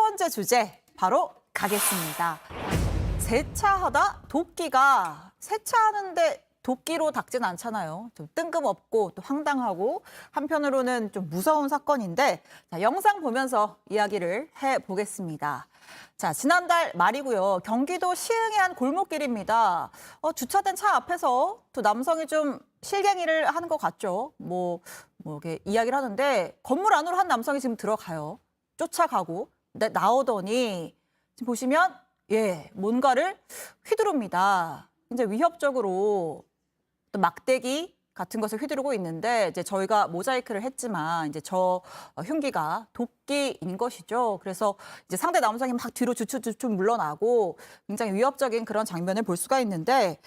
번째 주제 바로 가겠습니다. 세차하다 도끼가 세차하는데 도끼로 닦진 않잖아요. 좀 뜬금없고 또 황당하고 한편으로는 좀 무서운 사건인데 자, 영상 보면서 이야기를 해보겠습니다. 자, 지난달 말이고요. 경기도 시흥의 한 골목길입니다. 주차된 차 앞에서 두 남성이 좀 실갱이를 하는 것 같죠. 이렇게 이야기를 하는데 건물 안으로 한 남성이 지금 들어가요. 쫓아가고 근데 나오더니 지금 보시면 뭔가를 휘두릅니다. 이제 위협적으로 또 막대기 같은 것을 휘두르고 있는데 이제 저희가 모자이크를 했지만 이제 저 흉기가 도끼인 것이죠. 그래서 이제 상대 남성이 막 뒤로 주춤주춤 물러나고 굉장히 위협적인 그런 장면을 볼 수가 있는데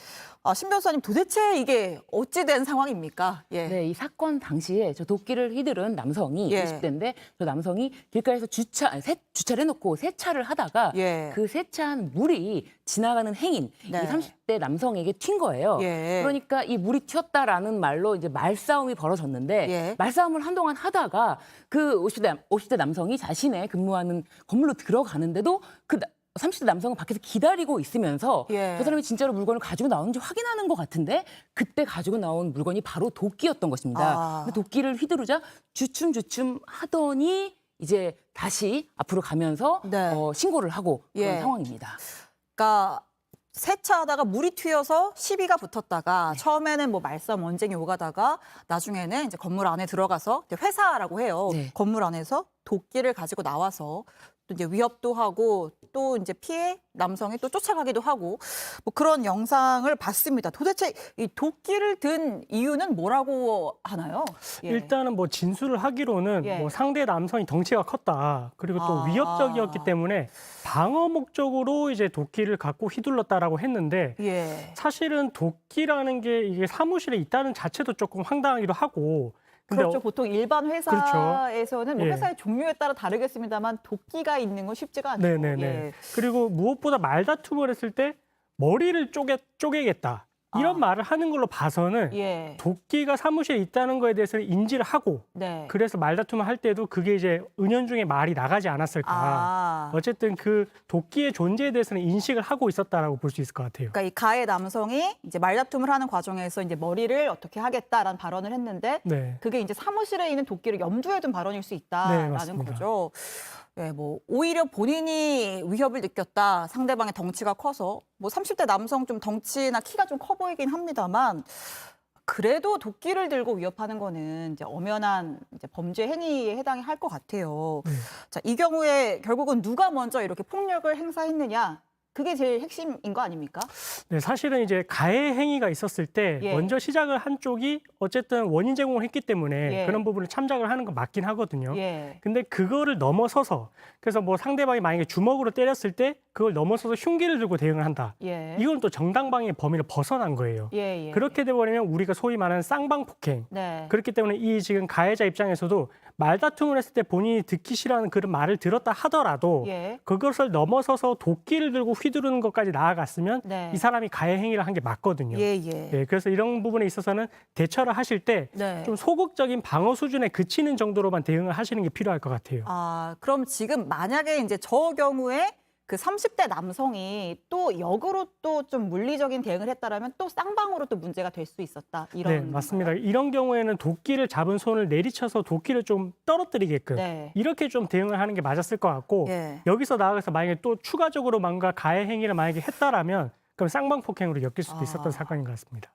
신 변호사님 도대체 이게 어찌 된 상황입니까? 네, 이 사건 당시에 저 도끼를 휘두른 남성이 20대인데 저 남성이 길가에서 주차를 해놓고 세차를 하다가 그 세차한 물이 지나가는 행인 이 30대 남성에게 튄 거예요. 그러니까 이 물이 튀었다라는 말로 이제 말싸움이 벌어졌는데 말싸움을 한동안 하다가 그 50대 남성이 자신의 근무하는 건물로 들어가는데도 그 30대 남성은 밖에서 기다리고 있으면서 저 사람이 진짜로 물건을 가지고 나오는지 확인하는 것 같은데 그때 가지고 나온 물건이 바로 도끼였던 것입니다. 근데 도끼를 휘두르자 주춤주춤 하더니 이제 다시 앞으로 가면서 신고를 하고 그런 상황입니다. 그러니까 세차하다가 물이 튀어서 시비가 붙었다가 처음에는 말싸움 언쟁이 오가다가 나중에는 이제 건물 안에 들어가서 회사라고 해요. 건물 안에서 도끼를 가지고 나와서 또 이제 위협도 하고 또 이제 피해 남성이 또 쫓아가기도 하고 그런 영상을 봤습니다. 도대체 이 도끼를 든 이유는 뭐라고 하나요? 일단은 진술을 하기로는 상대 남성이 덩치가 컸다. 그리고 또 위협적이었기 때문에 방어 목적으로 이제 도끼를 갖고 휘둘렀다라고 했는데 사실은 도끼라는 게 이게 사무실에 있다는 자체도 조금 황당하기도 하고 그렇죠. 보통 일반 회사에서는 회사의 종류에 따라 다르겠습니다만 도끼가 있는 건 쉽지가 않죠. 그리고 무엇보다 말다툼을 했을 때 머리를 쪼개겠다. 이런 말을 하는 걸로 봐서는 도끼가 사무실에 있다는 거에 대해서는 인지를 하고 그래서 말다툼을 할 때도 그게 이제 은연중에 말이 나가지 않았을까. 어쨌든 그 도끼의 존재에 대해서는 인식을 하고 있었다라고 볼 수 있을 것 같아요. 그러니까 이 가해 남성이 이제 말다툼을 하는 과정에서 이제 머리를 어떻게 하겠다라는 발언을 했는데 그게 이제 사무실에 있는 도끼를 염두에 둔 발언일 수 있다라는 거죠. 오히려 본인이 위협을 느꼈다. 상대방의 덩치가 커서 30대 남성 좀 덩치나 키가 좀 커 보이긴 합니다만 그래도 도끼를 들고 위협하는 거는 이제 엄연한 이제 범죄 행위에 해당이 할 것 같아요. 자, 이 경우에 결국은 누가 먼저 이렇게 폭력을 행사했느냐? 그게 제일 핵심인 거 아닙니까? 네, 사실은 이제 가해 행위가 있었을 때 먼저 시작을 한 쪽이 어쨌든 원인 제공을 했기 때문에 그런 부분을 참작을 하는 건 맞긴 하거든요. 근데 그거를 넘어서서 그래서 상대방이 만약에 주먹으로 때렸을 때 그걸 넘어서서 흉기를 들고 대응을 한다. 이건 또 정당방위의 범위를 벗어난 거예요. 그렇게 돼버리면 우리가 소위 말하는 쌍방폭행. 그렇기 때문에 이 지금 가해자 입장에서도 말다툼을 했을 때 본인이 듣기 싫어하는 그런 말을 들었다 하더라도 그것을 넘어서서 도끼를 들고 휘두르는 것까지 나아갔으면 이 사람이 가해 행위를 한 게 맞거든요. 그래서 이런 부분에 있어서는 대처를 하실 때 좀 소극적인 방어 수준에 그치는 정도로만 대응을 하시는 게 필요할 것 같아요. 그럼 지금 만약에 이제 저 경우에 그 30대 남성이 또 역으로 또 좀 물리적인 대응을 했다라면 또 쌍방으로 또 문제가 될 수 있었다. 이런 맞습니다. 이런 경우에는 도끼를 잡은 손을 내리쳐서 도끼를 좀 떨어뜨리게끔 이렇게 좀 대응을 하는 게 맞았을 것 같고 여기서 나아가서 만약에 또 추가적으로 뭔가 가해 행위를 만약에 했다라면 그럼 쌍방폭행으로 엮일 수도 있었던 사건인 것 같습니다.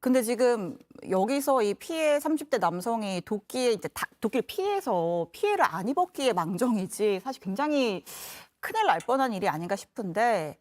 근데 지금 여기서 이 피해 30대 남성이 도끼를 피해서 피해를 안 입었기에 망정이지 사실 굉장히 큰일 날 뻔한 일이 아닌가 싶은데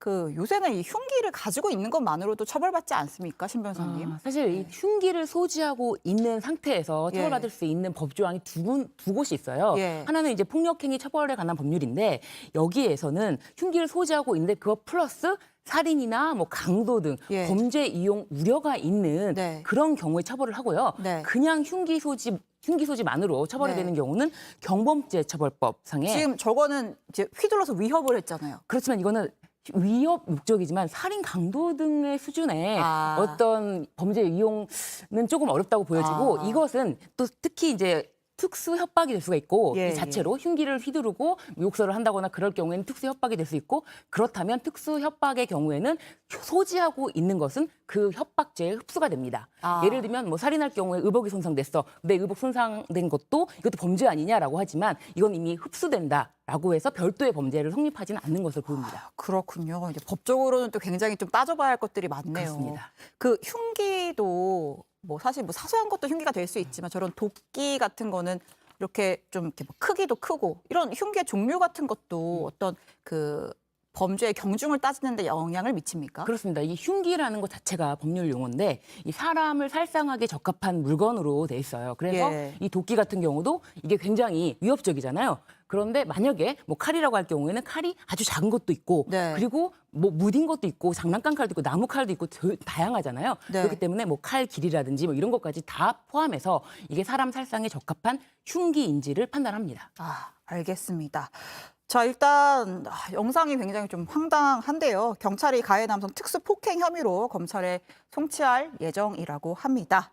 요새는 이 흉기를 가지고 있는 것만으로도 처벌받지 않습니까, 신 변호사님? 사실 이 흉기를 소지하고 있는 상태에서 처벌받을 수 있는 법조항이 두 곳이 있어요. 하나는 이제 폭력행위 처벌에 관한 법률인데 여기에서는 흉기를 소지하고 있는데 그거 플러스 살인이나 강도 등 범죄 이용 우려가 있는 그런 경우에 처벌을 하고요. 그냥 흉기 소지만으로 처벌이 되는 경우는 경범죄처벌법상에 지금 저거는 이제 휘둘러서 위협을 했잖아요. 그렇지만 이거는 위협 목적이지만 살인 강도 등의 수준의 어떤 범죄 이용은 조금 어렵다고 보여지고 이것은 또 특히 이제 특수 협박이 될 수가 있고 예, 이 자체로 흉기를 휘두르고 욕설을 한다거나 그럴 경우에는 특수 협박이 될 수 있고 그렇다면 특수 협박의 경우에는 소지하고 있는 것은 그 협박죄에 흡수가 됩니다. 예를 들면 뭐 살인할 경우에 의복이 손상됐어. 근데 의복 손상된 것도 이것도 범죄 아니냐라고 하지만 이건 이미 흡수된다라고 해서 별도의 범죄를 성립하지는 않는 것을 보입니다. 그렇군요. 이제 법적으로는 또 굉장히 좀 따져봐야 할 것들이 많네요. 그렇습니다. 그 흉기도 뭐 사실 뭐 사소한 것도 흉기가 될 수 있지만 저런 도끼 같은 거는 이렇게 좀 이렇게 뭐 크기도 크고 이런 흉기의 종류 같은 것도 어떤 그 범죄의 경중을 따지는 데 영향을 미칩니까? 그렇습니다. 이 흉기라는 것 자체가 법률 용어인데 이 사람을 살상하기 적합한 물건으로 돼 있어요. 그래서 예. 이 도끼 같은 경우도 이게 굉장히 위협적이잖아요. 그런데 만약에 뭐 칼이라고 할 경우에는 칼이 아주 작은 것도 있고 네. 그리고 뭐 무딘 것도 있고 장난감 칼도 있고 나무 칼도 있고 다양하잖아요. 네. 그렇기 때문에 뭐 칼 길이라든지 뭐 이런 것까지 다 포함해서 이게 사람 살상에 적합한 흉기인지를 판단합니다. 알겠습니다. 자, 일단 영상이 굉장히 좀 황당한데요. 경찰이 가해 남성 특수 폭행 혐의로 검찰에 송치할 예정이라고 합니다.